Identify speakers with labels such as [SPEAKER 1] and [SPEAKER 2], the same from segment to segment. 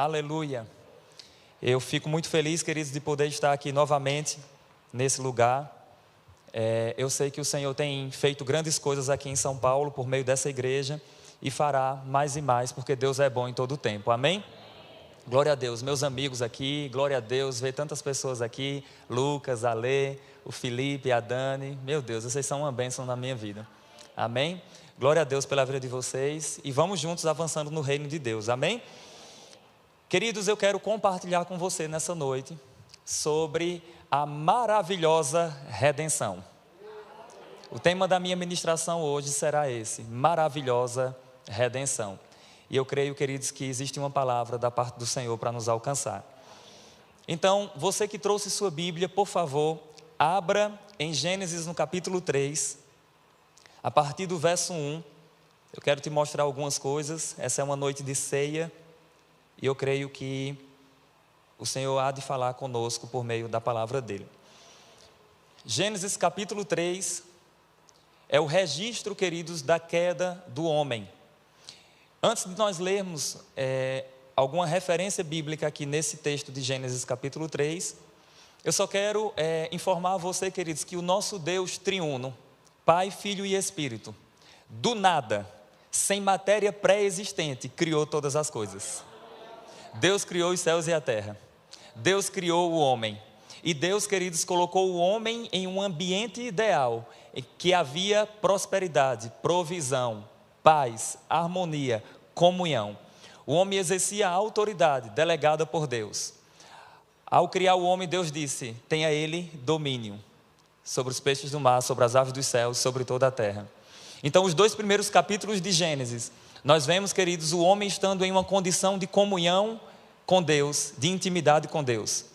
[SPEAKER 1] Aleluia. Eu fico muito feliz, queridos, de poder estar aqui novamente nesse lugar. Eu sei que o Senhor tem feito grandes coisas aqui em São Paulo por meio dessa igreja e fará mais e mais, porque Deus é bom em todo o tempo. Amém? Glória a Deus, meus amigos aqui, glória a Deus, ver tantas pessoas aqui, Lucas, Alê, o Felipe, a Dani, meu Deus, vocês são uma bênção na minha vida. Amém? Glória a Deus pela vida de vocês e vamos juntos avançando no reino de Deus. Amém? Queridos, eu quero compartilhar com você nessa noite sobre a maravilhosa redenção. O tema da minha ministração hoje será esse, maravilhosa redenção. E eu creio, queridos, que existe uma palavra da parte do Senhor para nos alcançar. Então, você que trouxe sua Bíblia, por favor, abra em Gênesis no capítulo 3, a partir do verso 1. Eu quero te mostrar algumas coisas. Essa é uma noite de ceia. E eu creio que o Senhor há de falar conosco por meio da palavra dele. Gênesis capítulo 3 é o registro, queridos, da queda do homem. Antes de nós lermos alguma referência bíblica aqui nesse texto de Gênesis capítulo 3, eu só quero informar a você, queridos, que o nosso Deus triuno, Pai, Filho e Espírito, do nada, sem matéria pré-existente, criou todas as coisas. Deus criou os céus e a terra. Deus criou o homem. E Deus, queridos, colocou o homem em um ambiente ideal, em que havia prosperidade, provisão, paz, harmonia, comunhão. O homem exercia a autoridade delegada por Deus. Ao criar o homem, Deus disse: tenha ele domínio sobre os peixes do mar, sobre as aves dos céus, sobre toda a terra. Então, os 2 primeiros capítulos de Gênesis, nós vemos, queridos, o homem estando em uma condição de comunhão com Deus, de intimidade com Deus.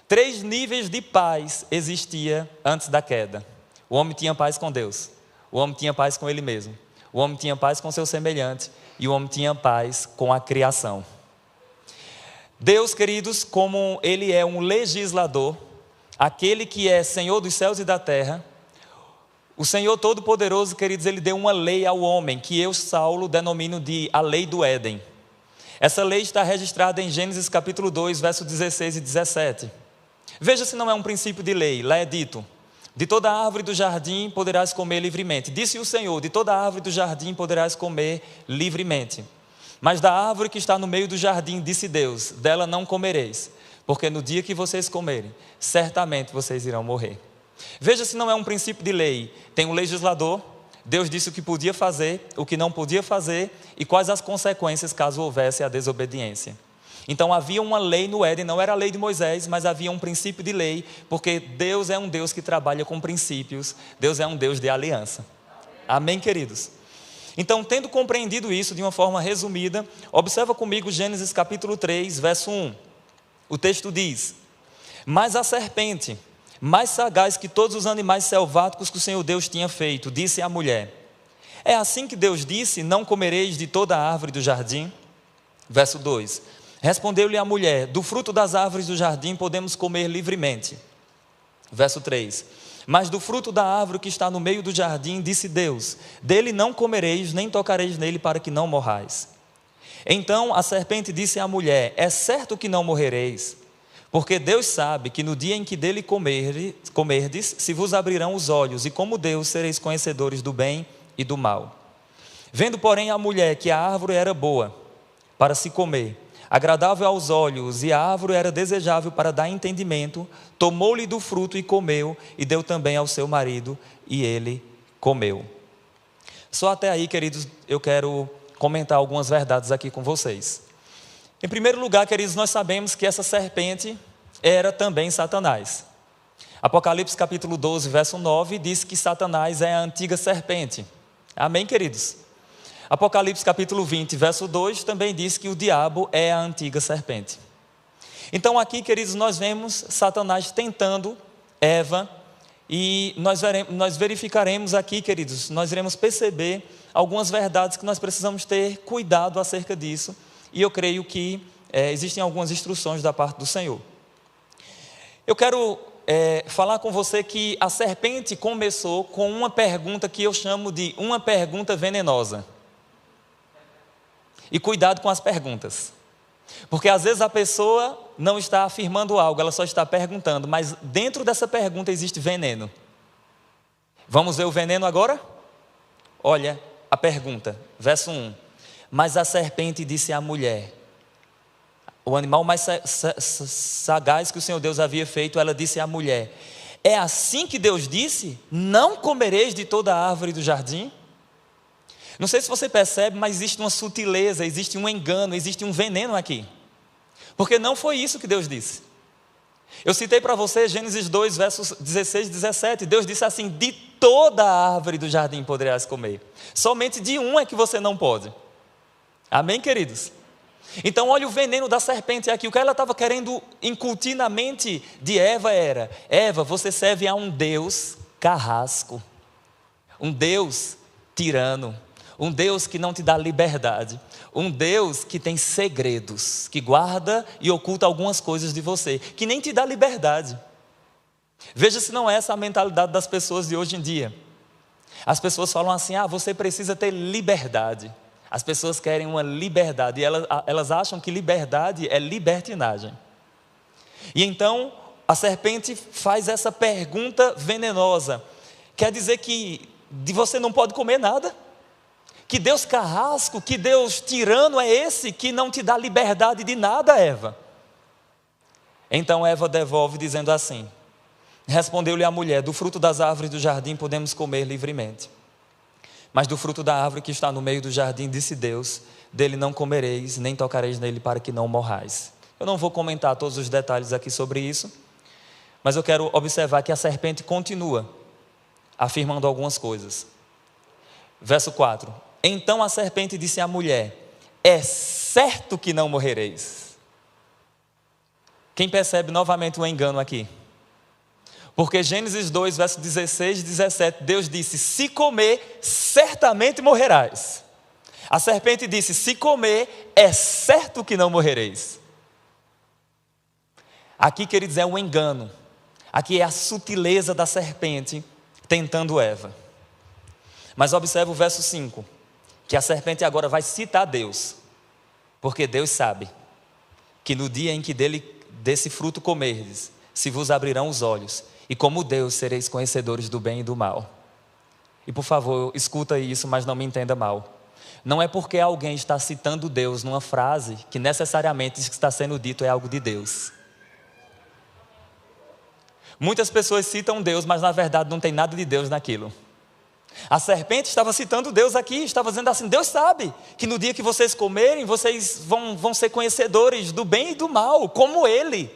[SPEAKER 1] 3 níveis de paz existia antes da queda. O homem tinha paz com Deus, o homem tinha paz com ele mesmo, o homem tinha paz com seu semelhante e o homem tinha paz com a criação. Deus, queridos, como ele é um legislador, aquele que é Senhor dos céus e da terra, o Senhor Todo-Poderoso, queridos, ele deu uma lei ao homem, que eu, Saulo, denomino de a lei do Éden. Essa lei está registrada em Gênesis capítulo 2, versos 16 e 17. Veja se não é um princípio de lei. Lá é dito: de toda árvore do jardim poderás comer livremente. Disse o Senhor: de toda árvore do jardim poderás comer livremente. Mas da árvore que está no meio do jardim, disse Deus, dela não comereis, porque no dia que vocês comerem, certamente vocês irão morrer. Veja se não é um princípio de lei. Tem um legislador, Deus disse o que podia fazer, o que não podia fazer e quais as consequências caso houvesse a desobediência. Então havia uma lei no Éden, não era a lei de Moisés, mas havia um princípio de lei, porque Deus é um Deus que trabalha com princípios, Deus é um Deus de aliança. Amém, queridos? Então, tendo compreendido isso de uma forma resumida, observa comigo Gênesis capítulo 3, verso 1. O texto diz: mas a serpente, mais sagaz que todos os animais selváticos que o Senhor Deus tinha feito, disse à mulher: é assim que Deus disse, não comereis de toda a árvore do jardim? Verso 2, respondeu-lhe a mulher: do fruto das árvores do jardim podemos comer livremente. Verso 3, mas do fruto da árvore que está no meio do jardim, disse Deus: dele não comereis, nem tocareis nele, para que não morrais. Então a serpente disse à mulher: é certo que não morrereis, porque Deus sabe que no dia em que dele comerdes, se vos abrirão os olhos, e como Deus sereis conhecedores do bem e do mal. Vendo, porém, a mulher que a árvore era boa para se comer, agradável aos olhos, e a árvore era desejável para dar entendimento, tomou-lhe do fruto e comeu, e deu também ao seu marido, e ele comeu. Só até aí, queridos, eu quero comentar algumas verdades aqui com vocês. Em primeiro lugar, queridos, nós sabemos que essa serpente era também Satanás. Apocalipse capítulo 12, verso 9, diz que Satanás é a antiga serpente. Amém, queridos? Apocalipse capítulo 20, verso 2, também diz que o diabo é a antiga serpente. Então aqui, queridos, nós vemos Satanás tentando Eva, e nós verificaremos aqui, queridos, nós iremos perceber algumas verdades que nós precisamos ter cuidado acerca disso. E eu creio que existem algumas instruções da parte do Senhor. Eu quero falar com você que a serpente começou com uma pergunta que eu chamo de uma pergunta venenosa. E cuidado com as perguntas. Porque às vezes a pessoa não está afirmando algo, ela só está perguntando, mas dentro dessa pergunta existe veneno. Vamos ver o veneno agora? Olha a pergunta, verso 1. Mas a serpente disse à mulher, o animal mais sagaz que o Senhor Deus havia feito, ela disse à mulher: é assim que Deus disse, não comereis de toda a árvore do jardim? Não sei se você percebe, mas existe uma sutileza, existe um engano, existe um veneno aqui. Porque não foi isso que Deus disse. Eu citei para você Gênesis 2, versos 16 e 17. Deus disse assim: de toda a árvore do jardim poderás comer. Somente de um é que você não pode. Amém, queridos? Então olha o veneno da serpente aqui. O que ela estava querendo incutir na mente de Eva era: Eva, você serve a um Deus carrasco, um Deus tirano, um Deus que não te dá liberdade, um Deus que tem segredos, que guarda e oculta algumas coisas de você, que nem te dá liberdade. Veja se não é essa a mentalidade das pessoas de hoje em dia. As pessoas falam assim: você precisa ter liberdade. As pessoas querem uma liberdade e elas acham que liberdade é libertinagem. E então a serpente faz essa pergunta venenosa. Quer dizer que você não pode comer nada? Que Deus carrasco, que Deus tirano é esse que não te dá liberdade de nada, Eva? Então Eva devolve dizendo assim: respondeu-lhe a mulher: do fruto das árvores do jardim podemos comer livremente. Mas do fruto da árvore que está no meio do jardim, disse Deus: dele não comereis, nem tocareis nele, para que não morrais. Eu não vou comentar todos os detalhes aqui sobre isso, mas eu quero observar que a serpente continua afirmando algumas coisas. Verso 4: então a serpente disse à mulher: é certo que não morrereis. Quem percebe novamente o engano aqui? Porque Gênesis 2, versos 16 e 17, Deus disse: se comer, certamente morrerás. A serpente disse: se comer, é certo que não morrereis. Aqui, queridos, é um engano. Aqui é a sutileza da serpente tentando Eva. Mas observe o verso 5, que a serpente agora vai citar Deus. Porque Deus sabe que no dia em que desse fruto comerdes, se vos abrirão os olhos, e como Deus sereis conhecedores do bem e do mal. E por favor, escuta isso, mas não me entenda mal. Não é porque alguém está citando Deus numa frase que necessariamente isso que está sendo dito é algo de Deus. Muitas pessoas citam Deus, mas na verdade não tem nada de Deus naquilo. A serpente estava citando Deus aqui, estava dizendo assim: Deus sabe que no dia que vocês comerem, vocês vão ser conhecedores do bem e do mal, como Ele.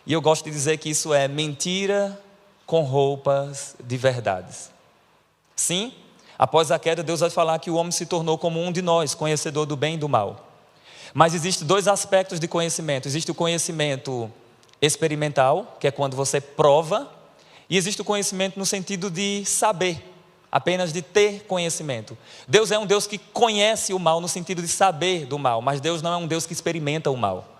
[SPEAKER 1] E eu gosto de dizer que isso é mentira com roupas de verdades. Sim, após a queda, Deus vai falar que o homem se tornou como um de nós, conhecedor do bem e do mal. Mas existem dois aspectos de conhecimento. Existe o conhecimento experimental, que é quando você prova, e existe o conhecimento no sentido de saber, apenas de ter conhecimento. Deus é um Deus que conhece o mal no sentido de saber do mal, mas Deus não é um Deus que experimenta o mal.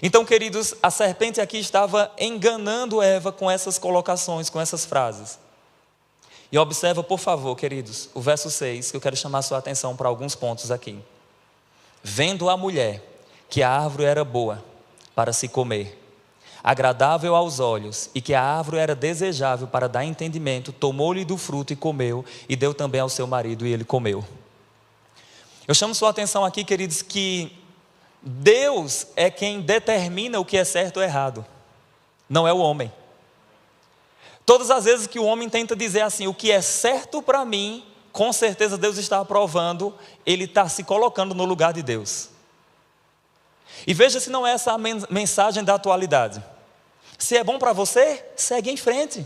[SPEAKER 1] Então, queridos, a serpente aqui estava enganando Eva com essas colocações, com essas frases. E observa, por favor, queridos, o verso 6, que eu quero chamar a sua atenção para alguns pontos aqui. Vendo a mulher que a árvore era boa para se comer, agradável aos olhos, e que a árvore era desejável para dar entendimento, tomou-lhe do fruto e comeu, e deu também ao seu marido, e ele comeu. Eu chamo sua atenção aqui, queridos, que Deus é quem determina o que é certo ou errado, não é o homem. Todas as vezes que o homem tenta dizer assim: o que é certo para mim, com certeza Deus está aprovando, ele está se colocando no lugar de Deus. E veja se não é essa a mensagem da atualidade. Se é bom para você, segue em frente.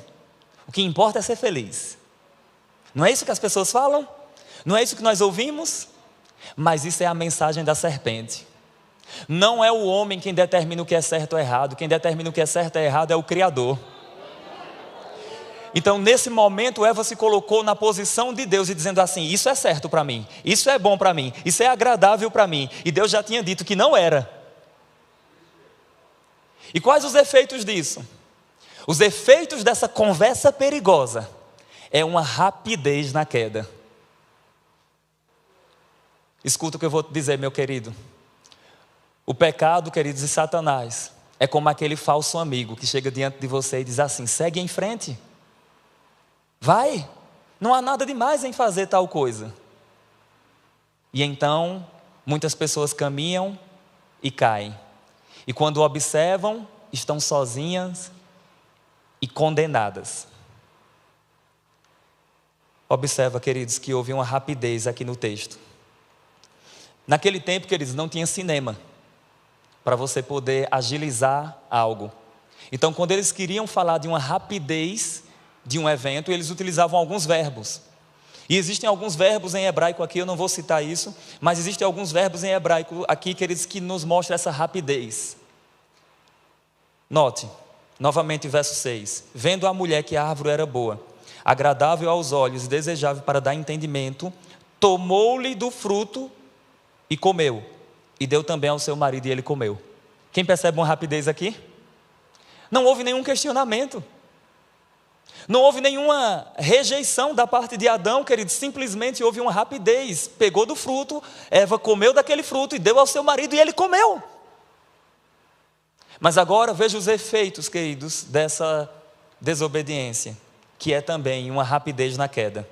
[SPEAKER 1] O que importa é ser feliz. Não é isso que as pessoas falam? Não é isso que nós ouvimos? Mas isso é a mensagem da serpente. Não é o homem quem determina o que é certo ou errado. Quem determina o que é certo ou errado é o Criador. Então, nesse momento, Eva se colocou na posição de Deus e dizendo assim: isso é certo para mim, isso é bom para mim, isso é agradável para mim. E Deus já tinha dito que não era. E quais os efeitos disso? Os efeitos dessa conversa perigosa é uma rapidez na queda. Escuta o que eu vou te dizer, meu querido. O pecado, queridos, de Satanás é como aquele falso amigo que chega diante de você e diz assim: segue em frente, vai, não há nada demais em fazer tal coisa. E então, muitas pessoas caminham e caem. E quando observam, estão sozinhas e condenadas. Observa, queridos, que houve uma rapidez aqui no texto. Naquele tempo, queridos, não tinha cinema para você poder agilizar algo. Então, quando eles queriam falar de uma rapidez de um evento, eles utilizavam alguns verbos. E existem alguns verbos em hebraico aqui, eu não vou citar isso, mas existem alguns verbos em hebraico aqui, queridos, que nos mostram essa rapidez. Note, novamente o verso 6. Vendo a mulher que a árvore era boa, agradável aos olhos e desejável para dar entendimento, tomou-lhe do fruto e comeu. E deu também ao seu marido e ele comeu. Quem percebe uma rapidez aqui? Não houve nenhum questionamento. Não houve nenhuma rejeição da parte de Adão, querido. Simplesmente houve uma rapidez. Pegou do fruto, Eva comeu daquele fruto e deu ao seu marido e ele comeu. Mas agora veja os efeitos, queridos, dessa desobediência, que é também uma rapidez na queda.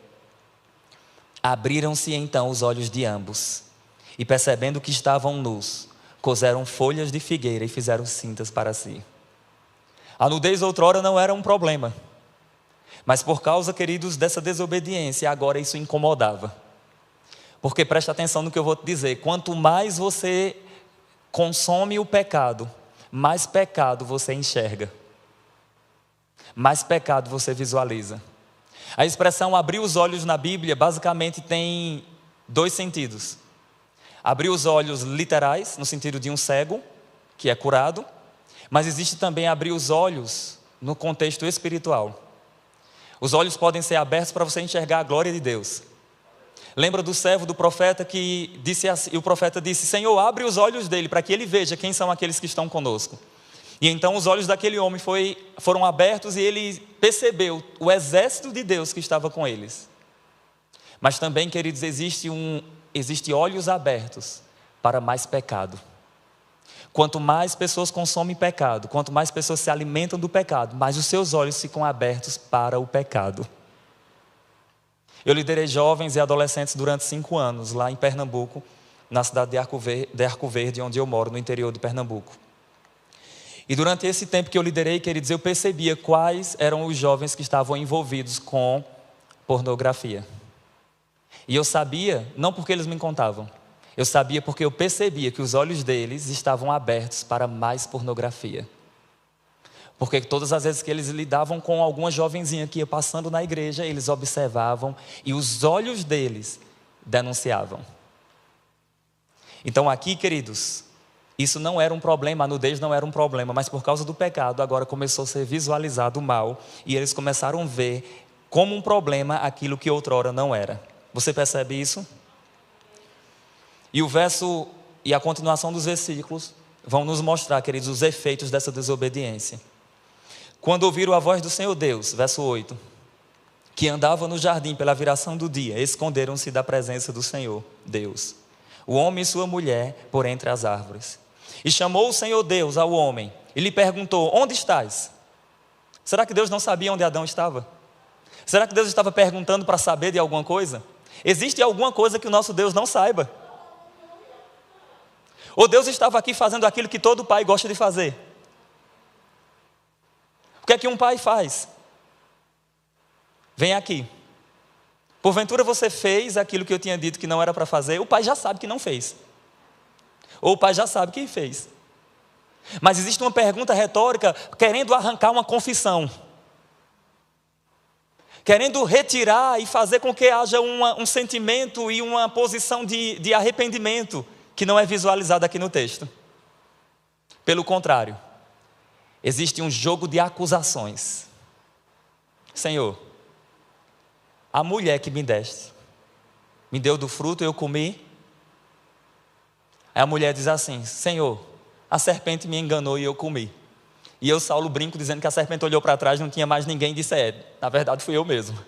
[SPEAKER 1] Abriram-se então os olhos de ambos, e percebendo que estavam nus, coseram folhas de figueira e fizeram cintas para si. A nudez outrora não era um problema, mas por causa, queridos, dessa desobediência, agora isso incomodava. Porque presta atenção no que eu vou te dizer: quanto mais você consome o pecado, mais pecado você enxerga, mais pecado você visualiza. A expressão abrir os olhos na Bíblia basicamente tem dois sentidos. Abrir os olhos literais, no sentido de um cego, que é curado, mas existe também abrir os olhos no contexto espiritual. Os olhos podem ser abertos para você enxergar a glória de Deus. Lembra do servo do profeta que disse assim, e o profeta disse: Senhor, abre os olhos dele para que ele veja quem são aqueles que estão conosco. E então os olhos daquele homem foram abertos e ele percebeu o exército de Deus que estava com eles. Mas também, queridos, existe olhos abertos para mais pecado. Quanto mais pessoas consomem pecado, quanto mais pessoas se alimentam do pecado, mais os seus olhos ficam abertos para o pecado. Eu liderei jovens e adolescentes durante 5 anos, lá em Pernambuco, na cidade de Arco Verde, onde eu moro, no interior de Pernambuco. E durante esse tempo que eu liderei, queridos, eu percebia quais eram os jovens que estavam envolvidos com pornografia. E eu sabia, não porque eles me contavam, eu sabia porque eu percebia que os olhos deles estavam abertos para mais pornografia. Porque todas as vezes que eles lidavam com alguma jovenzinha que ia passando na igreja, eles observavam e os olhos deles denunciavam. Então aqui, queridos, isso não era um problema, a nudez não era um problema, mas por causa do pecado agora começou a ser visualizado o mal e eles começaram a ver como um problema aquilo que outrora não era. Você percebe isso? E o verso e a continuação dos versículos vão nos mostrar, queridos, os efeitos dessa desobediência. Quando ouviram a voz do Senhor Deus, verso 8, que andava no jardim pela viração do dia, esconderam-se da presença do Senhor Deus, o homem e sua mulher, por entre as árvores. E chamou o Senhor Deus ao homem e lhe perguntou: onde estás? Será que Deus não sabia onde Adão estava? Será que Deus estava perguntando para saber de alguma coisa? Existe alguma coisa que o nosso Deus não saiba? Ou Deus estava aqui fazendo aquilo que todo pai gosta de fazer? O que é que um pai faz? Vem aqui. Porventura você fez aquilo que eu tinha dito que não era para fazer? O pai já sabe que não fez. Ou o pai já sabe que fez. Mas existe uma pergunta retórica querendo arrancar uma confissão. Querendo retirar e fazer com que haja um sentimento e uma posição de arrependimento que não é visualizado aqui no texto. Pelo contrário, existe um jogo de acusações. Senhor, a mulher que me deste, me deu do fruto e eu comi. Aí a mulher diz assim: Senhor, a serpente me enganou e eu comi. E eu, Saulo, brinco dizendo que a serpente olhou para trás, não tinha mais ninguém e disse: na verdade fui eu mesmo.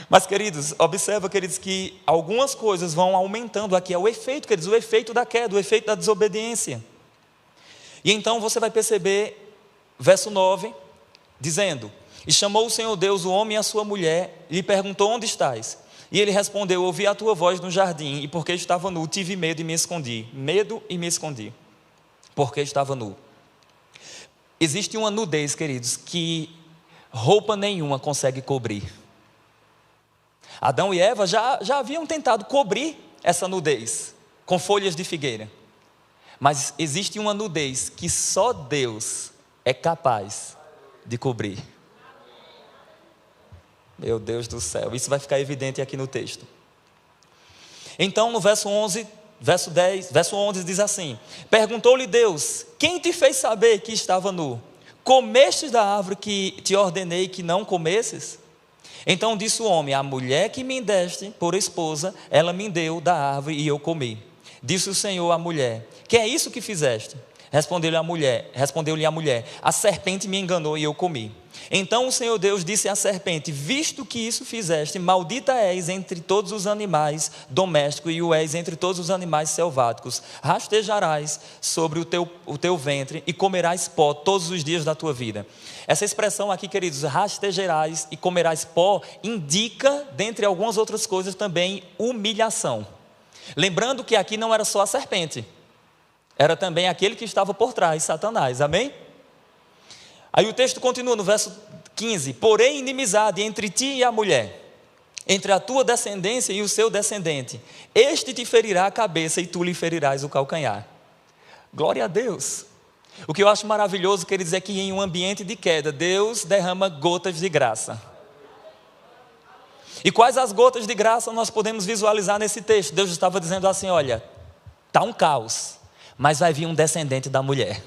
[SPEAKER 1] Mas, queridos, observa, queridos, que algumas coisas vão aumentando aqui. É o efeito, queridos, o efeito da queda, o efeito da desobediência. E então você vai perceber, verso 9, dizendo: e chamou o Senhor Deus o homem e a sua mulher, e lhe perguntou: onde estás? E ele respondeu: ouvi a tua voz no jardim, e porque estava nu, tive medo e me escondi. Medo e me escondi, porque estava nu. Existe uma nudez, queridos, que roupa nenhuma consegue cobrir. Adão e Eva já haviam tentado cobrir essa nudez com folhas de figueira. Mas existe uma nudez que só Deus é capaz de cobrir. Meu Deus do céu, isso vai ficar evidente aqui no texto. Então no verso 11 diz assim: perguntou-lhe Deus: quem te fez saber que estava nu? Comestes da árvore que te ordenei que não comesses? Então disse o homem: a mulher que me deste por esposa, ela me deu da árvore e eu comi. Disse o Senhor à mulher: que é isso que fizeste? Respondeu-lhe a mulher: a serpente me enganou e eu comi. Então o Senhor Deus disse à serpente: visto que isso fizeste, maldita és entre todos os animais domésticos e o és entre todos os animais selváticos. Rastejarás sobre o teu ventre e comerás pó todos os dias da tua vida. Essa expressão aqui, queridos, rastejarás e comerás pó, indica, dentre algumas outras coisas também, humilhação. Lembrando que aqui não era só a serpente, era também aquele que estava por trás, Satanás, amém? Aí o texto continua no verso 15: porém inimizade entre ti e a mulher, entre a tua descendência e o seu descendente, este te ferirá a cabeça e tu lhe ferirás o calcanhar. Glória a Deus. O que eu acho maravilhoso, queridos, é que em um ambiente de queda, Deus derrama gotas de graça. E quais as gotas de graça nós podemos visualizar nesse texto? Deus estava dizendo assim: olha, está um caos, mas vai vir um descendente da mulher.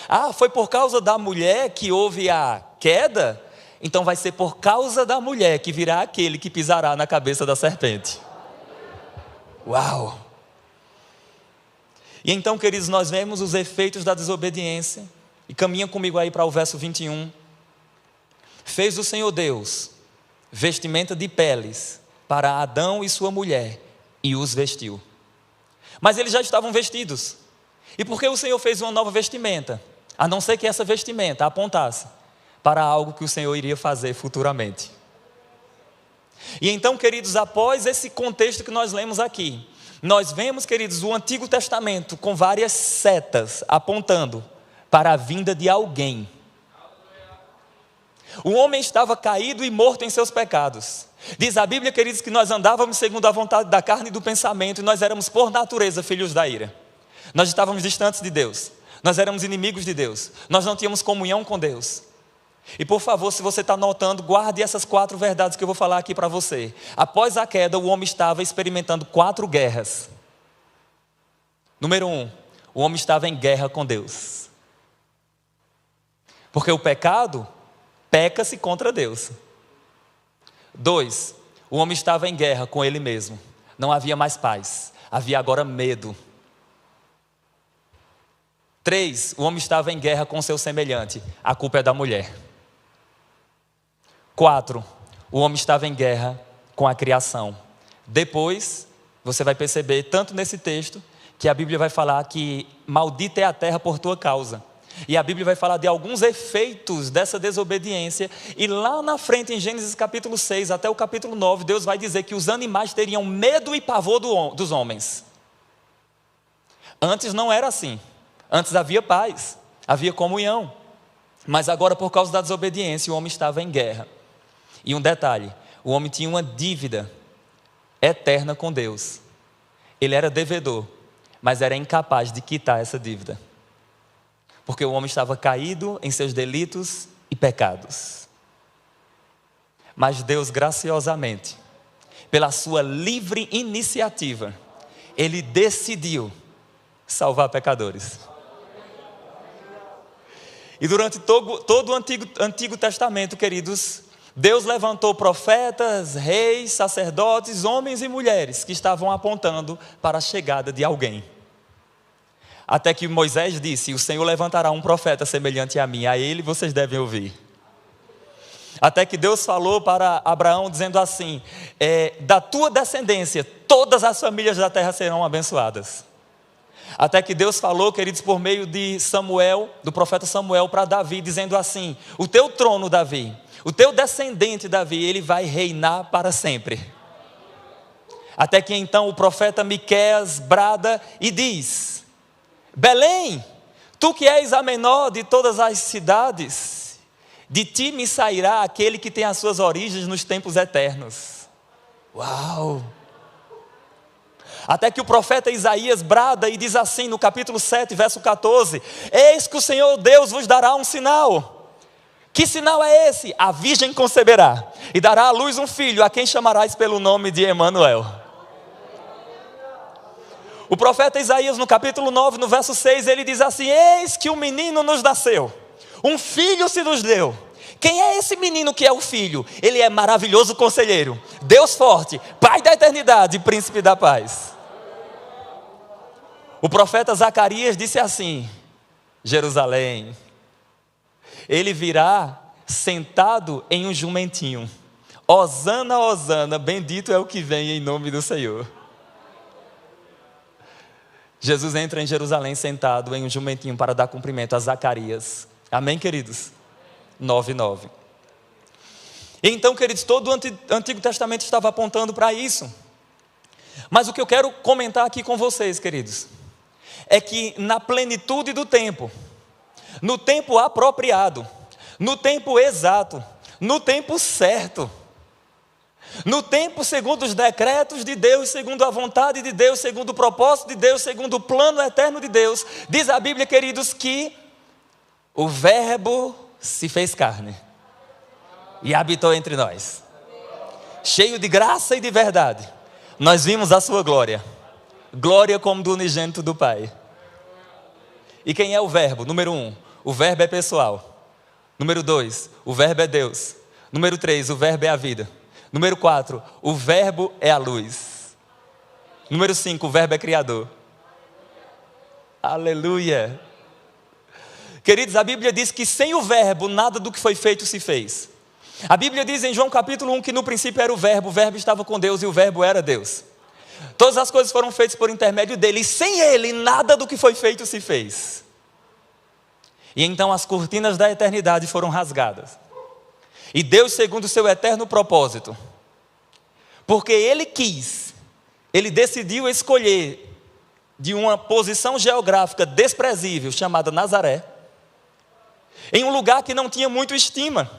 [SPEAKER 1] Ah, foi por causa da mulher que houve a queda? Então vai ser por causa da mulher que virá aquele que pisará na cabeça da serpente. Uau! E então, queridos, nós vemos os efeitos da desobediência. E caminha comigo aí para o verso 21. Fez o Senhor Deus vestimenta de peles para Adão e sua mulher, e os vestiu. Mas eles já estavam vestidos. E por que o Senhor fez uma nova vestimenta? A não ser que essa vestimenta apontasse para algo que o Senhor iria fazer futuramente. E então, queridos, após esse contexto que nós lemos aqui, nós vemos, queridos, o Antigo Testamento com várias setas apontando para a vinda de alguém. O homem estava caído e morto em seus pecados. Diz a Bíblia, queridos, que nós andávamos segundo a vontade da carne e do pensamento, e nós éramos por natureza filhos da ira. Nós estávamos distantes de Deus, nós éramos inimigos de Deus, nós não tínhamos comunhão com Deus. E por favor, se você está notando, guarde essas 4 verdades que eu vou falar aqui para você. Após a queda, o homem estava experimentando 4 guerras. Número 1, o homem estava em guerra com Deus. Porque o pecado, peca-se contra Deus. 2, o homem estava em guerra com ele mesmo. Não havia mais paz, havia agora medo. 3, o homem estava em guerra com seu semelhante. A culpa é da mulher. 4, o homem estava em guerra com a criação. Depois, você vai perceber, tanto nesse texto, que a Bíblia vai falar que maldita é a terra por tua causa. E a Bíblia vai falar de alguns efeitos dessa desobediência. E lá na frente, em Gênesis capítulo 6 até o capítulo 9, Deus vai dizer que os animais teriam medo e pavor dos homens. Antes não era assim. Antes havia paz, havia comunhão. Mas agora, por causa da desobediência, o homem estava em guerra. E um detalhe, o homem tinha uma dívida eterna com Deus. Ele era devedor, mas era incapaz de quitar essa dívida. Porque o homem estava caído em seus delitos e pecados. Mas Deus, graciosamente, pela sua livre iniciativa, Ele decidiu salvar pecadores. E durante todo o Antigo Testamento, queridos, Deus levantou profetas, reis, sacerdotes, homens e mulheres que estavam apontando para a chegada de alguém. Até que Moisés disse: o Senhor levantará um profeta semelhante a mim, a ele vocês devem ouvir. Até que Deus falou para Abraão dizendo assim, da tua descendência, todas as famílias da terra serão abençoadas. Até que Deus falou, queridos, por meio de Samuel, do profeta Samuel para Davi, dizendo assim, o teu trono, Davi, o teu descendente, Davi, ele vai reinar para sempre. Até que então o profeta Miqueias brada e diz, Belém, tu que és a menor de todas as cidades, de ti me sairá aquele que tem as suas origens nos tempos eternos. Uau! Até que o profeta Isaías brada e diz assim no capítulo 7, verso 14, eis que o Senhor Deus vos dará um sinal. Que sinal é esse? A virgem conceberá e dará à luz um filho, a quem chamarás pelo nome de Emanuel. O profeta Isaías no capítulo 9, no verso 6, ele diz assim, eis que um menino nos nasceu, um filho se nos deu. Quem é esse menino que é o filho? Ele é maravilhoso conselheiro, Deus forte, Pai da eternidade, príncipe da paz. O profeta Zacarias disse assim, Jerusalém, ele virá sentado em um jumentinho. Hosana, Hosana, bendito é o que vem em nome do Senhor. Jesus entra em Jerusalém sentado em um jumentinho para dar cumprimento a Zacarias. Amém, queridos? 9:9. Então, queridos, todo o Antigo Testamento estava apontando para isso. Mas o que eu quero comentar aqui com vocês, queridos, é que na plenitude do tempo, no tempo apropriado, no tempo exato, no tempo certo, no tempo segundo os decretos de Deus, segundo a vontade de Deus, segundo o propósito de Deus, segundo o plano eterno de Deus, diz a Bíblia, queridos, que o Verbo se fez carne e habitou entre nós, cheio de graça e de verdade. Nós vimos a sua glória, glória como do unigênito do Pai. E quem é o Verbo? Número 1, o Verbo é pessoal. Número 2, o Verbo é Deus. Número 3, o Verbo é a vida. Número 4, o Verbo é a luz. Número 5, o Verbo é criador. Aleluia. Queridos, a Bíblia diz que sem o Verbo nada do que foi feito se fez. A Bíblia diz em João capítulo 1 que no princípio era o Verbo estava com Deus e o Verbo era Deus. Todas as coisas foram feitas por intermédio dele, e sem ele nada do que foi feito se fez. E então as cortinas da eternidade foram rasgadas. E Deus, segundo o seu eterno propósito, porque ele quis, ele decidiu escolher de uma posição geográfica desprezível, chamada Nazaré, em um lugar que não tinha muito estima,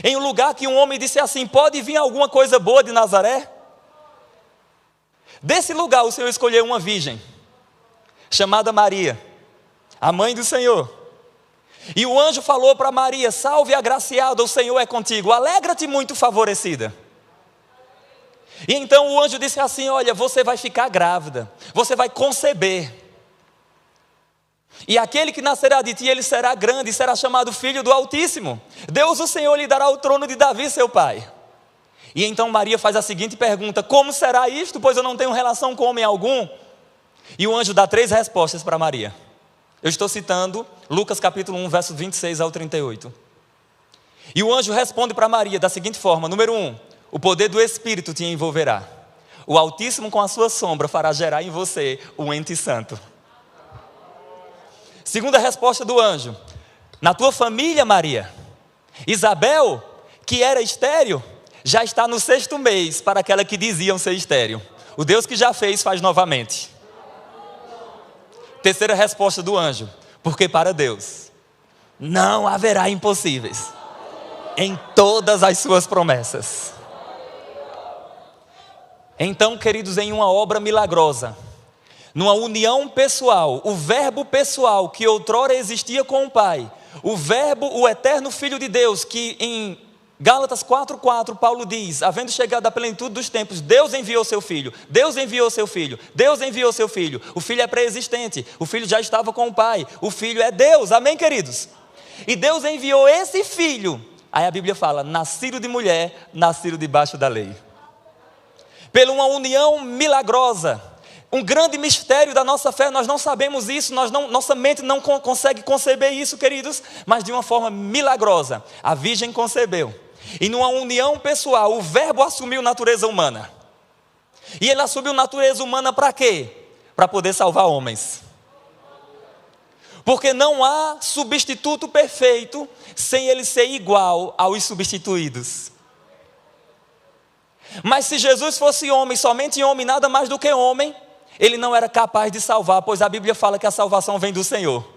[SPEAKER 1] em um lugar que um homem disse assim, pode vir alguma coisa boa de Nazaré? Desse lugar o Senhor escolheu uma virgem, chamada Maria, a mãe do Senhor. E o anjo falou para Maria, salve agraciada, o Senhor é contigo, alegra-te muito favorecida. E então o anjo disse assim, olha, você vai ficar grávida, você vai conceber. E aquele que nascerá de ti, ele será grande e será chamado Filho do Altíssimo. Deus, o Senhor, lhe dará o trono de Davi, seu pai. E então Maria faz a seguinte pergunta, como será isto, pois eu não tenho relação com homem algum? E o anjo dá 3 respostas para Maria. Eu estou citando Lucas capítulo 1, versos 26 ao 38. E o anjo responde para Maria da seguinte forma, número 1, o poder do Espírito te envolverá. O Altíssimo com a sua sombra fará gerar em você o ente santo. Segunda resposta do anjo, na tua família, Maria, Isabel, que era estéril, já está no 6º mês para aquela que diziam ser estéril. O Deus que já fez, faz novamente. Terceira resposta do anjo, porque para Deus não haverá impossíveis em todas as suas promessas. Então, queridos, em uma obra milagrosa, numa união pessoal, o Verbo pessoal que outrora existia com o Pai, o Verbo, o eterno Filho de Deus, que em Gálatas 4:4, Paulo diz, havendo chegado à plenitude dos tempos, Deus enviou seu Filho, Deus enviou seu Filho, Deus enviou seu Filho. O Filho é pré-existente, o Filho já estava com o Pai, o Filho é Deus, amém, queridos? E Deus enviou esse Filho, aí a Bíblia fala, nascido de mulher, nascido debaixo da lei. Pela uma união milagrosa, um grande mistério da nossa fé, nós não sabemos isso, nossa mente não consegue conceber isso, queridos, mas de uma forma milagrosa, a Virgem concebeu. E numa união pessoal, o Verbo assumiu natureza humana. E ele assumiu natureza humana para quê? Para poder salvar homens. Porque não há substituto perfeito sem ele ser igual aos substituídos. Mas se Jesus fosse homem, somente homem, nada mais do que homem, ele não era capaz de salvar, pois a Bíblia fala que a salvação vem do Senhor.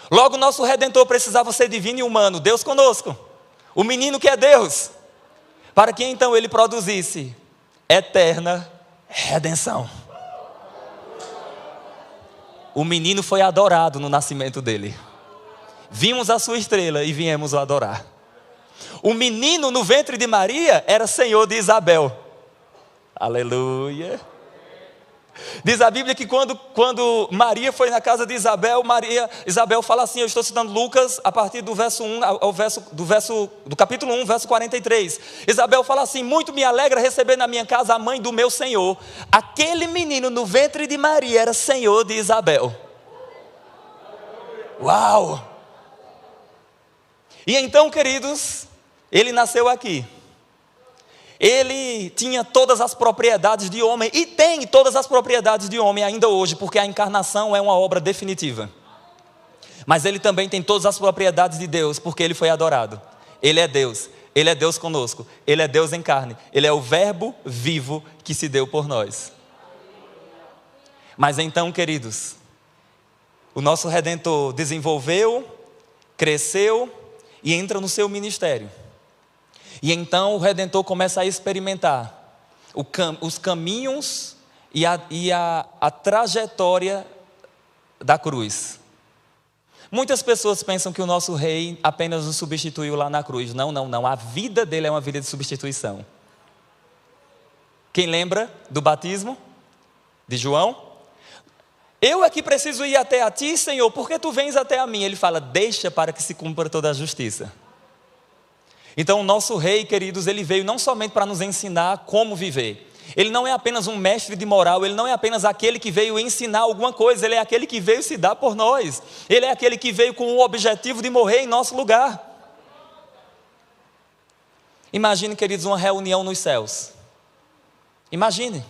[SPEAKER 1] Logo, nosso Redentor precisava ser divino e humano, Deus conosco, o menino que é Deus, para que então ele produzisse eterna redenção. O menino foi adorado no nascimento dele. Vimos a sua estrela e viemos o adorar. O menino no ventre de Maria era senhor de Isabel. Aleluia. Diz a Bíblia que quando Maria foi na casa de Isabel, Isabel fala assim, eu estou citando Lucas a partir do verso 1, do capítulo 1, verso 43. Isabel fala assim, muito me alegra receber na minha casa a mãe do meu Senhor. Aquele menino no ventre de Maria era senhor de Isabel. Uau! E então, queridos, ele nasceu aqui. Ele tinha todas as propriedades de homem e tem todas as propriedades de homem ainda hoje, porque a encarnação é uma obra definitiva. Mas ele também tem todas as propriedades de Deus, porque ele foi adorado. Ele é Deus conosco, ele é Deus em carne, ele é o Verbo vivo que se deu por nós. Mas então, queridos, o nosso Redentor desenvolveu, cresceu e entra no seu ministério. E então o Redentor começa a experimentar os caminhos e a trajetória da cruz. Muitas pessoas pensam que o nosso rei apenas nos substituiu lá na cruz. Não. A vida dele é uma vida de substituição. Quem lembra do batismo de João? Eu aqui preciso ir até a ti, Senhor, porque tu vens até a mim. Ele fala, deixa para que se cumpra toda a justiça. Então o nosso rei, queridos, ele veio não somente para nos ensinar como viver. Ele não é apenas um mestre de moral, ele não é apenas aquele que veio ensinar alguma coisa, ele é aquele que veio se dar por nós. Ele é aquele que veio com o objetivo de morrer em nosso lugar. Imagine, queridos, uma reunião nos céus. Imagine.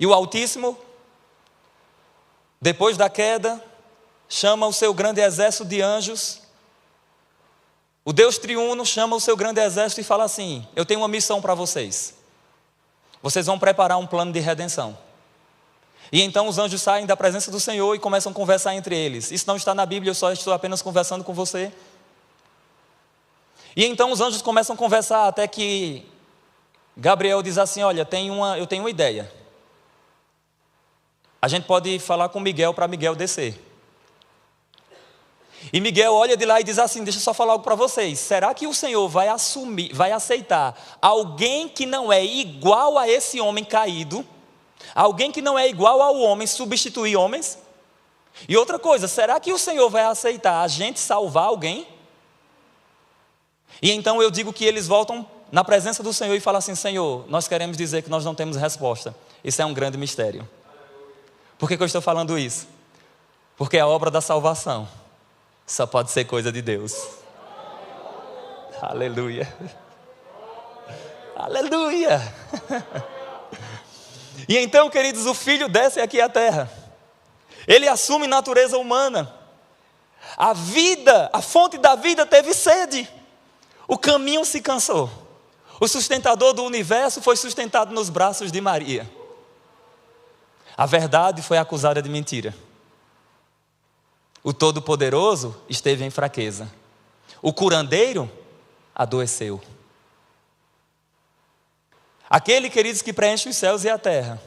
[SPEAKER 1] E o Altíssimo, depois da queda, chama o seu grande exército de anjos. O Deus triuno chama o seu grande exército e fala assim, eu tenho uma missão para vocês. Vocês vão preparar um plano de redenção. E então os anjos saem da presença do Senhor e começam a conversar entre eles. Isso não está na Bíblia, eu só estou apenas conversando com você. E então os anjos começam a conversar até que Gabriel diz assim, olha, eu tenho uma ideia. A gente pode falar com Miguel para Miguel descer. E Miguel olha de lá e diz assim, deixa eu só falar algo para vocês. Será que o Senhor vai aceitar alguém que não é igual a esse homem caído? Alguém que não é igual ao homem substituir homens? E outra coisa, será que o Senhor vai aceitar a gente salvar alguém? E então eu digo que eles voltam na presença do Senhor e falam assim, Senhor, nós queremos dizer que nós não temos resposta. Isso é um grande mistério. Por que eu estou falando isso? Porque a obra da salvação só pode ser coisa de Deus. Aleluia. Aleluia. E então, queridos, o Filho desce aqui à terra. Ele assume natureza humana. A vida, a fonte da vida teve sede. O caminho se cansou. O sustentador do universo foi sustentado nos braços de Maria. A verdade foi acusada de mentira. O Todo-Poderoso esteve em fraqueza. O curandeiro adoeceu. Aquele, queridos, que preenche os céus e a terra,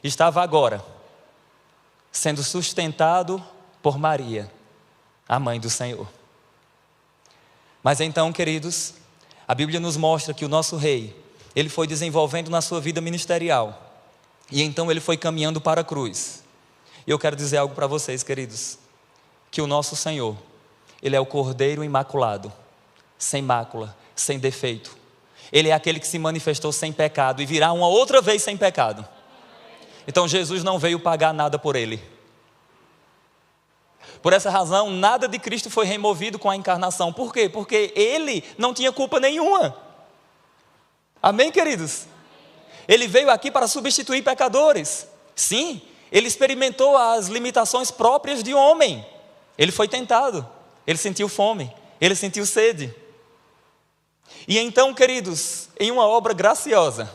[SPEAKER 1] estava agora sendo sustentado por Maria, a mãe do Senhor. Mas então, queridos, a Bíblia nos mostra que o nosso rei, ele foi desenvolvendo na sua vida ministerial. E então ele foi caminhando para a cruz. E eu quero dizer algo para vocês, queridos. Que o nosso Senhor, ele é o Cordeiro imaculado, sem mácula, sem defeito. Ele é aquele que se manifestou sem pecado e virá uma outra vez sem pecado. Então Jesus não veio pagar nada por ele. Por essa razão, nada de Cristo foi removido com a encarnação. Por quê? Porque ele não tinha culpa nenhuma. Amém, queridos? Ele veio aqui para substituir pecadores. Sim, ele experimentou as limitações próprias de homem. Ele foi tentado, ele sentiu fome, ele sentiu sede. E então, queridos, em uma obra graciosa,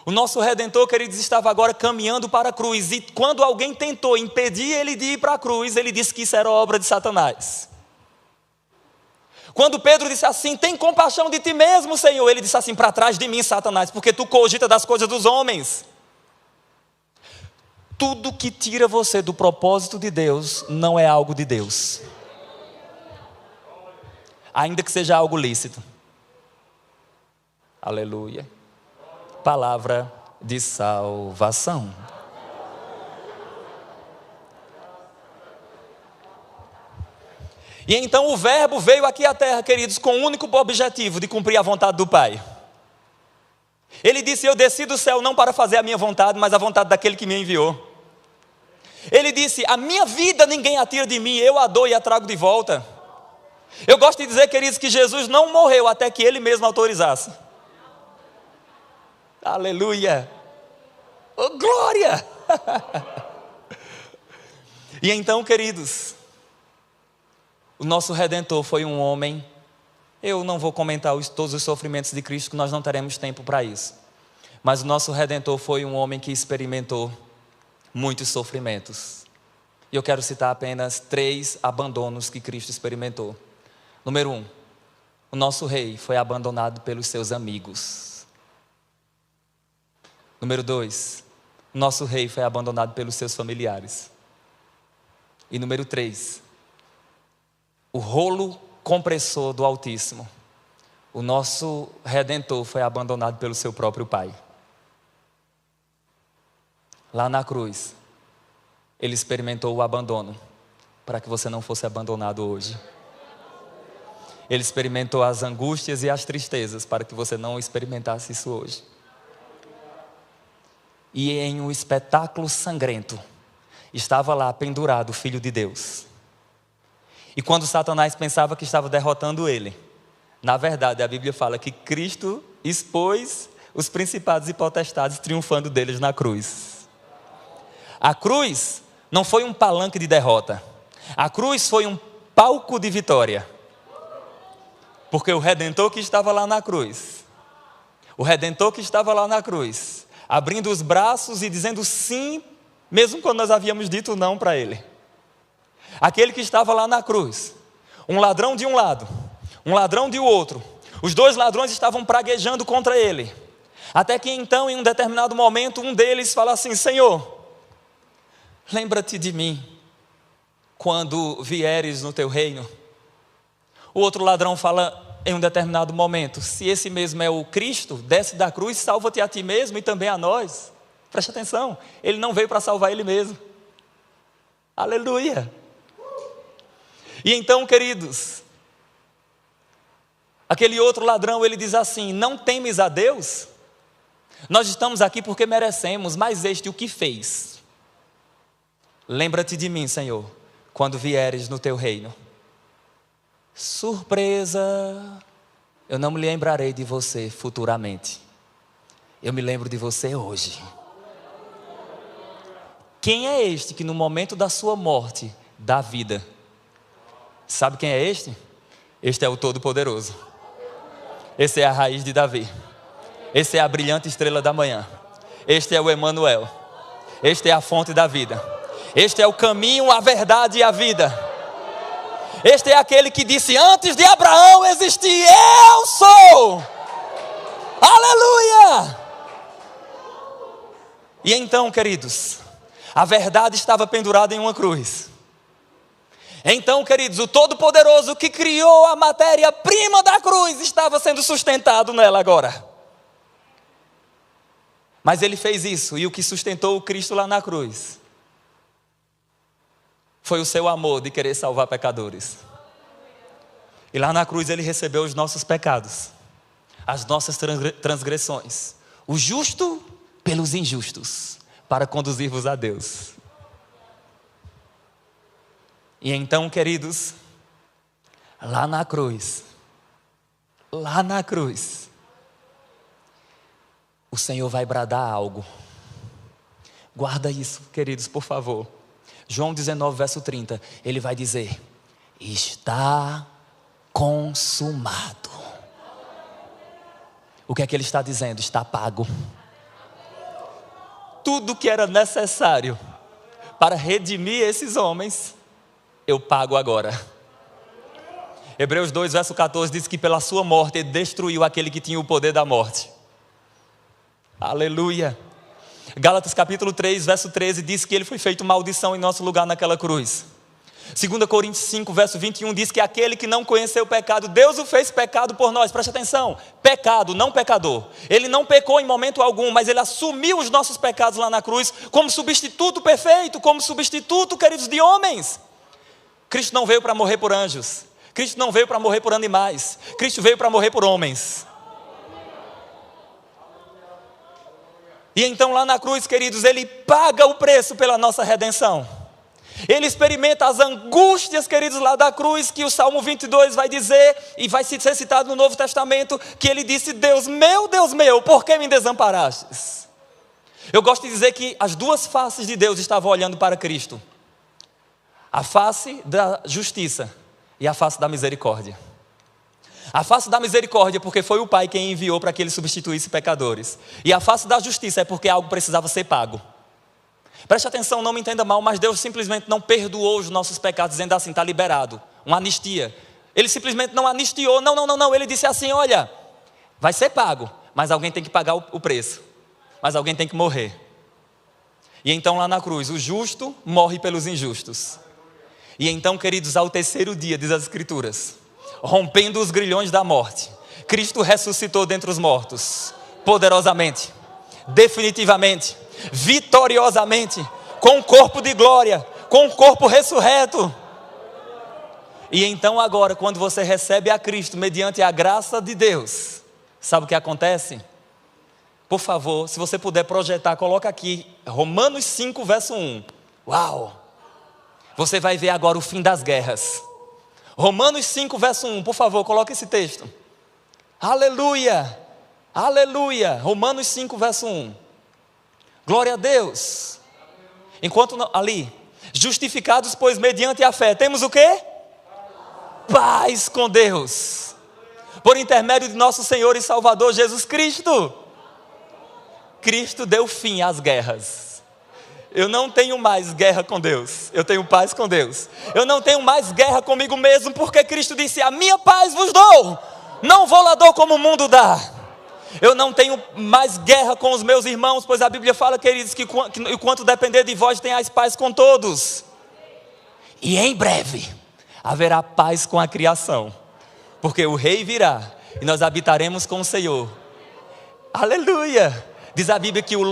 [SPEAKER 1] o nosso Redentor, queridos, estava agora caminhando para a cruz. E quando alguém tentou impedir ele de ir para a cruz, ele disse que isso era obra de Satanás. Quando Pedro disse assim: tem compaixão de ti mesmo, Senhor, ele disse assim: para trás de mim, Satanás, porque tu cogita das coisas dos homens. Tudo que tira você do propósito de Deus não é algo de Deus, ainda que seja algo lícito. Aleluia. Palavra de salvação. E então o Verbo veio aqui à terra, queridos, com o único objetivo de cumprir a vontade do Pai. Ele disse: eu desci do céu não para fazer a minha vontade, mas a vontade daquele que me enviou. Ele disse: a minha vida ninguém a tira de mim, eu a dou e a trago de volta. Eu gosto de dizer, queridos, que Jesus não morreu até que Ele mesmo autorizasse. Aleluia! Oh, glória! E então, queridos, o nosso Redentor foi um homem. Eu não vou comentar todos os sofrimentos de Cristo, que nós não teremos tempo para isso. Mas o nosso Redentor foi um homem que experimentou muitos sofrimentos. E eu quero citar apenas 3 abandonos que Cristo experimentou. Número 1, o nosso rei foi abandonado pelos seus amigos. Número 2, o nosso rei foi abandonado pelos seus familiares. E número 3, o rolo compressor do Altíssimo. O nosso Redentor foi abandonado pelo seu próprio Pai. Lá na cruz, Ele experimentou o abandono, para que você não fosse abandonado hoje. Ele experimentou as angústias e as tristezas, para que você não experimentasse isso hoje. E em um espetáculo sangrento, estava lá pendurado o Filho de Deus. E quando Satanás pensava que estava derrotando ele, na verdade a Bíblia fala que Cristo expôs os principados e potestades, triunfando deles na cruz. A cruz não foi um palanque de derrota, a cruz foi um palco de vitória. Porque o Redentor que estava lá na cruz, abrindo os braços e dizendo sim, mesmo quando nós havíamos dito não para Ele. Aquele que estava lá na cruz, um ladrão de um lado, um ladrão de outro, os 2 ladrões estavam praguejando contra Ele. Até que então, em um determinado momento, um deles fala assim: Senhor, lembra-te de mim quando vieres no teu reino. O outro ladrão fala em um determinado momento: se esse mesmo é o Cristo, desce da cruz, salva-te a ti mesmo e também a nós. Preste atenção, ele não veio para salvar ele mesmo. Aleluia! E então, queridos, aquele outro ladrão, ele diz assim: não temes a Deus? Nós estamos aqui porque merecemos, mas este o que fez? Lembra-te de mim, Senhor, quando vieres no teu reino. Surpresa! Eu não me lembrarei de você futuramente, eu me lembro de você hoje. Quem é este que no momento da sua morte dá vida? Sabe quem é este? Este é o Todo-Poderoso. Esse é a raiz de Davi. Esse é a brilhante estrela da manhã. Este é o Emanuel. Este é a fonte da vida. Este é o caminho, a verdade e a vida. Este é aquele que disse: antes de Abraão existir, eu sou. Aleluia! E então, queridos, a verdade estava pendurada em uma cruz. Então, queridos, o Todo-Poderoso que criou a matéria-prima da cruz estava sendo sustentado nela agora. Mas Ele fez isso, e o que sustentou o Cristo lá na cruz foi o seu amor de querer salvar pecadores. E lá na cruz Ele recebeu os nossos pecados, as nossas transgressões, o justo pelos injustos, para conduzir-vos a Deus. E então, queridos, lá na cruz, o Senhor vai bradar algo. Guarda isso, queridos, por favor. João 19, verso 30, ele vai dizer: está consumado. O que é que ele está dizendo? Está pago. Tudo que era necessário para redimir esses homens, eu pago agora. Hebreus 2, verso 14 diz que pela sua morte ele destruiu aquele que tinha o poder da morte. Aleluia. Gálatas capítulo 3, verso 13 diz que ele foi feito maldição em nosso lugar naquela cruz. 2 Coríntios 5, verso 21 diz que aquele que não conheceu o pecado, Deus o fez pecado por nós. Preste atenção, pecado, não pecador. Ele não pecou em momento algum, mas ele assumiu os nossos pecados lá na cruz como substituto perfeito, como substituto, queridos, de homens. Cristo não veio para morrer por anjos, Cristo não veio para morrer por animais, Cristo veio para morrer por homens. E então lá na cruz, queridos, ele paga o preço pela nossa redenção. Ele experimenta as angústias, queridos, lá da cruz, que o Salmo 22 vai dizer, e vai ser citado no Novo Testamento, que ele disse: Deus meu, por que me desamparastes? Eu gosto de dizer que as duas faces de Deus estavam olhando para Cristo. A face da justiça e a face da misericórdia. A face da misericórdia porque foi o Pai quem enviou para que ele substituísse pecadores. E a face da justiça é porque algo precisava ser pago. Preste atenção, não me entenda mal, mas Deus simplesmente não perdoou os nossos pecados, dizendo assim: está liberado, uma anistia. Ele simplesmente não anistiou, não, ele disse assim: olha, vai ser pago, mas alguém tem que pagar o preço, mas alguém tem que morrer. E então lá na cruz, o justo morre pelos injustos. E então, queridos, ao terceiro dia, diz as Escrituras, rompendo os grilhões da morte, Cristo ressuscitou dentre os mortos, poderosamente, definitivamente, vitoriosamente, com um corpo de glória, com um corpo ressurreto. E então agora, quando você recebe a Cristo mediante a graça de Deus, sabe o que acontece? Por favor, se você puder projetar, coloca aqui Romanos 5, verso 1. Uau! Você vai ver agora o fim das guerras. Romanos 5, verso 1, por favor, coloca esse texto. Aleluia, aleluia. Romanos 5, verso 1. Glória a Deus. Enquanto ali, justificados, pois mediante a fé, temos o quê? Paz com Deus, por intermédio de nosso Senhor e Salvador Jesus Cristo. Cristo deu fim às guerras. Eu não tenho mais guerra com Deus, eu tenho paz com Deus. Eu não tenho mais guerra comigo mesmo, porque Cristo disse: a minha paz vos dou, não vou lá dou como o mundo dá. Eu não tenho mais guerra com os meus irmãos, pois a Bíblia fala, queridos, que enquanto depender de vós, tenhais paz com todos. E em breve haverá paz com a criação, porque o Rei virá e nós habitaremos com o Senhor. Aleluia! Diz a Bíblia que o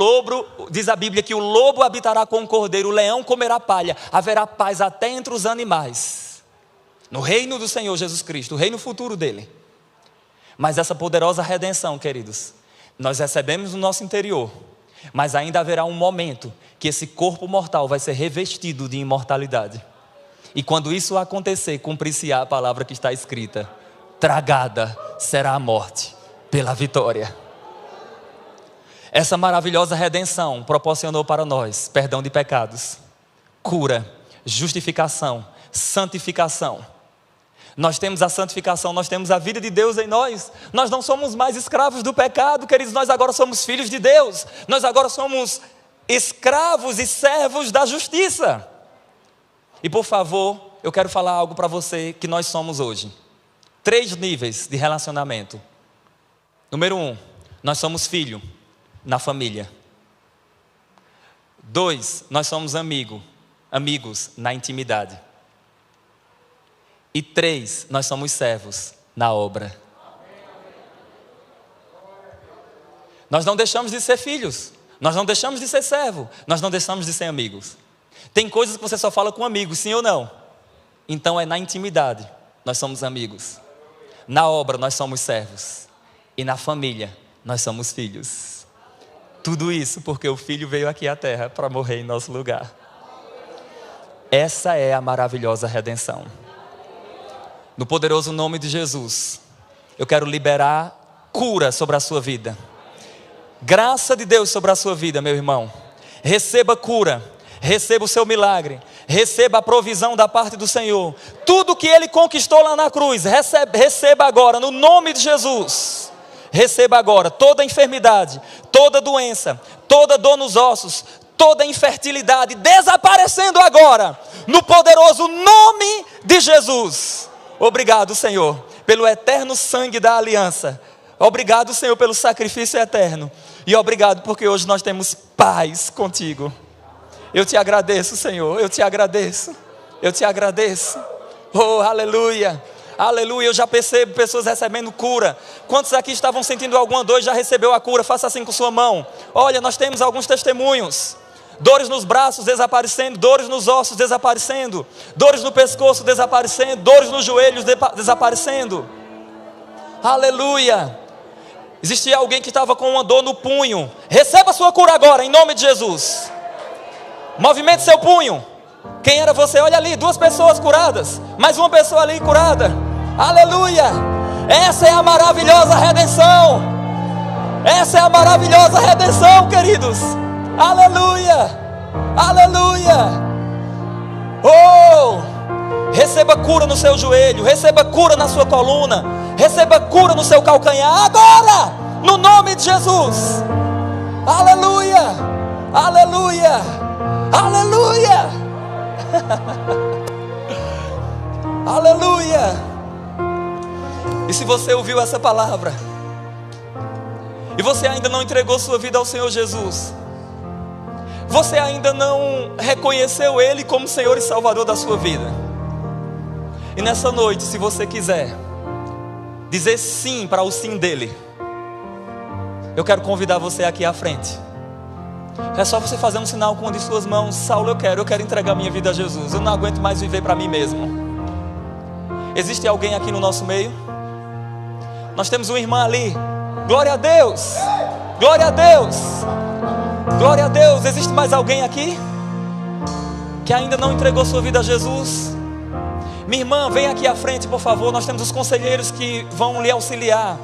[SPEAKER 1] lobo habitará com o cordeiro, o leão comerá palha, haverá paz até entre os animais, no reino do Senhor Jesus Cristo, o reino futuro dele. Mas essa poderosa redenção, queridos, nós recebemos no nosso interior, mas ainda haverá um momento que esse corpo mortal vai ser revestido de imortalidade. E quando isso acontecer, cumprir-se-á a palavra que está escrita: tragada será a morte pela vitória. Essa maravilhosa redenção proporcionou para nós perdão de pecados, cura, justificação, santificação. Nós temos a santificação, nós temos a vida de Deus em nós. Nós não somos mais escravos do pecado, queridos, nós agora somos filhos de Deus. Nós agora somos escravos e servos da justiça. E por favor, eu quero falar algo para você que nós somos hoje. 3 níveis de relacionamento. Número 1, nós somos filho na família. 2, nós somos amigos na intimidade. E 3, nós somos servos na obra. Nós não deixamos de ser filhos, nós não deixamos de ser servo, nós não deixamos de ser amigos. Tem coisas que você só fala com amigos, sim ou não? Então é na intimidade, nós somos amigos. Na obra nós somos servos. E na família nós somos filhos. Tudo isso porque o Filho veio aqui à terra para morrer em nosso lugar. Essa é a maravilhosa redenção. No poderoso nome de Jesus, eu quero liberar cura sobre a sua vida. Graça de Deus sobre a sua vida, meu irmão. Receba cura, receba o seu milagre, receba a provisão da parte do Senhor. Tudo que Ele conquistou lá na cruz, receba agora, no nome de Jesus. Receba agora toda enfermidade, toda doença, toda dor nos ossos, toda infertilidade, desaparecendo agora, no poderoso nome de Jesus. Obrigado, Senhor, pelo eterno sangue da aliança. Obrigado, Senhor, pelo sacrifício eterno. E obrigado porque hoje nós temos paz contigo. Eu te agradeço, Senhor, eu te agradeço. Eu te agradeço. Oh, aleluia. Aleluia, eu já percebo pessoas recebendo cura. Quantos aqui estavam sentindo alguma dor e já recebeu a cura? Faça assim com sua mão. Olha, nós temos alguns testemunhos. Dores nos braços desaparecendo, dores nos ossos desaparecendo, dores no pescoço desaparecendo, dores nos joelhos desaparecendo. Aleluia. Existia alguém que estava com uma dor no punho. Receba a sua cura agora, em nome de Jesus. Movimente seu punho. Quem era você? Olha ali, 2 pessoas curadas, mais uma pessoa ali curada. Aleluia. Essa é a maravilhosa redenção. Essa é a maravilhosa redenção, queridos. Aleluia, aleluia. Oh, receba cura no seu joelho, receba cura na sua coluna, receba cura no seu calcanhar, agora, no nome de Jesus. Aleluia, aleluia, aleluia. Aleluia. E se você ouviu essa palavra e você ainda não entregou sua vida ao Senhor Jesus, você ainda não reconheceu Ele como Senhor e Salvador da sua vida, e nessa noite, se você quiser dizer sim para o sim dEle, eu quero convidar você aqui à frente. É só você fazer um sinal com uma de suas mãos. Saulo, eu quero entregar minha vida a Jesus. Eu não aguento mais viver para mim mesmo. Existe alguém aqui no nosso meio? Nós temos uma irmã ali. Glória a Deus, glória a Deus, glória a Deus. Existe mais alguém aqui que ainda não entregou sua vida a Jesus? Minha irmã, vem aqui à frente, por favor. Nós temos os conselheiros que vão lhe auxiliar.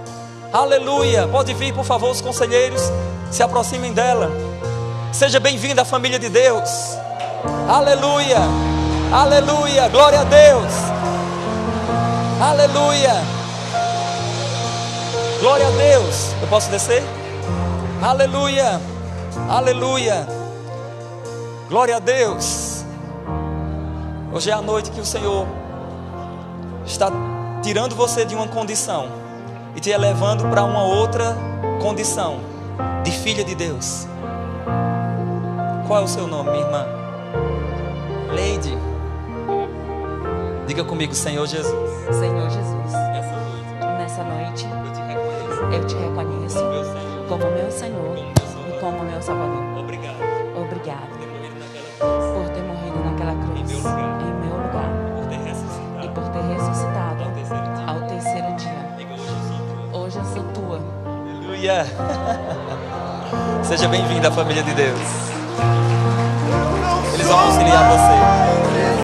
[SPEAKER 1] Aleluia, pode vir, por favor, os conselheiros. Se aproximem dela. Seja bem-vinda à família de Deus. Aleluia, aleluia, glória a Deus. Aleluia, glória a Deus. Eu posso descer? Aleluia, aleluia, glória a Deus. Hoje é a noite que o Senhor está tirando você de uma condição e te elevando para uma outra condição de filha de Deus. Qual é o seu nome, minha irmã? Lady. Diga comigo, Senhor Jesus.
[SPEAKER 2] Senhor Jesus,
[SPEAKER 1] Nessa noite
[SPEAKER 2] eu te reconheço
[SPEAKER 1] meu Senhor,
[SPEAKER 2] como meu Senhor e como meu Salvador.
[SPEAKER 1] Obrigado
[SPEAKER 2] Obrigado
[SPEAKER 1] por ter morrido naquela cruz,
[SPEAKER 2] por ter morrido naquela cruz
[SPEAKER 1] em meu lugar,
[SPEAKER 2] em meu lugar
[SPEAKER 1] por ter
[SPEAKER 2] e
[SPEAKER 1] ressuscitado
[SPEAKER 2] por ter ressuscitado
[SPEAKER 1] ao terceiro dia.
[SPEAKER 2] ao terceiro dia.
[SPEAKER 1] Diga, hoje eu sou tua.
[SPEAKER 2] Hoje eu sou tua.
[SPEAKER 1] Aleluia. Seja bem-vindo à família de Deus. Eles vão auxiliar você.